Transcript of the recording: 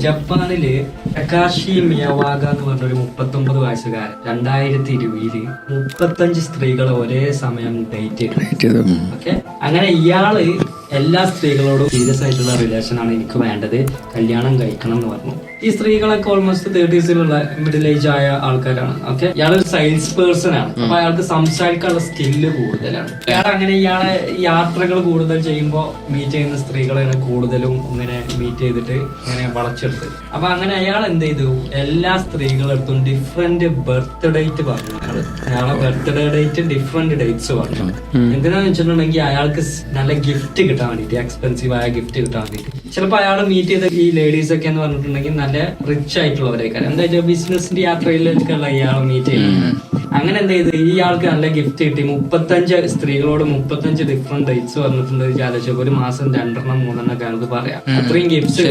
ജപ്പാനില് ടകാഷി മിയവാഗ എന്ന് പറഞ്ഞൊരു 39 വയസ്സുകാരൻ 2020 35 സ്ത്രീകളെ ഒരേ സമയം ഡേറ്റ് ചെയ്തു. ഓക്കെ, അങ്ങനെ ഇയാള് എല്ലാ സ്ത്രീകളോടും സീരിയസ് ആയിട്ടുള്ള റിലേഷൻ ആണ് എനിക്ക് വേണ്ടത്, കല്യാണം കഴിക്കണം എന്ന് പറഞ്ഞു. ഈ സ്ത്രീകളൊക്കെ ഓൾമോസ്റ്റ് 30s മിഡിൽ ഏജ് ആയ ആൾക്കാരാണ്. ഓക്കെ, ഇയാളൊരു സെയിൽസ് പേഴ്സൺ ആണ്. അപ്പൊ അയാൾക്ക് സംസാരിക്കാനുള്ള സ്കില്ല് കൂടുതലാണ്. അങ്ങനെ ഇയാളെ യാത്രകൾ കൂടുതൽ ചെയ്യുമ്പോൾ മീറ്റ് ചെയ്യുന്ന സ്ത്രീകളെ കൂടുതലും ഇങ്ങനെ മീറ്റ് ചെയ്തിട്ട് ഇങ്ങനെ വളച്ചെടുത്ത്. അപ്പൊ അങ്ങനെ അയാൾ എന്ത് ചെയ്തു, എല്ലാ സ്ത്രീകളെടുത്തും ഡിഫറെന്റ് ബർത്ത് ഡേറ്റ് പറഞ്ഞു. അയാളെ ബർത്ത്ഡേ ഡേറ്റ് ഡിഫറെന്റ് ഡേറ്റ്സ് പറഞ്ഞു. എന്തിനാന്ന് വെച്ചിട്ടുണ്ടെങ്കിൽ അയാൾക്ക് നല്ല ഗിഫ്റ്റ് കിട്ടാൻ വേണ്ടിട്ട്, എക്സ്പെൻസീവ് ആയ ഗിഫ്റ്റ് കിട്ടാൻ വേണ്ടിട്ട്. ചിലപ്പോൾ അയാൾ മീറ്റ് ചെയ്ത ഈ ലേഡീസ് ഒക്കെ എന്ന് പറഞ്ഞിട്ടുണ്ടെങ്കിൽ നല്ല റിച്ച് ആയിട്ടുള്ളവരേക്കാരം. എന്താ വെച്ചാൽ ബിസിനസിന്റെ യാത്രയിലേക്കുള്ള ഇയാൾ മീറ്റ് ചെയ്യുന്നത്. അങ്ങനെ എന്ത് ചെയ്ത് ഇയാൾക്ക് നല്ല ഗിഫ്റ്റ് കിട്ടി. 35 സ്ത്രീകളോട് 35 ഡിഫറെന്റ് ഡേറ്റ്സ് പറഞ്ഞിട്ടുണ്ട്. ആലോചിച്ചപ്പോൾ ഒരു മാസം 2-3 ഒക്കെ അയാൾക്ക് പറയാം. അത്രയും ഗിഫ്റ്റ്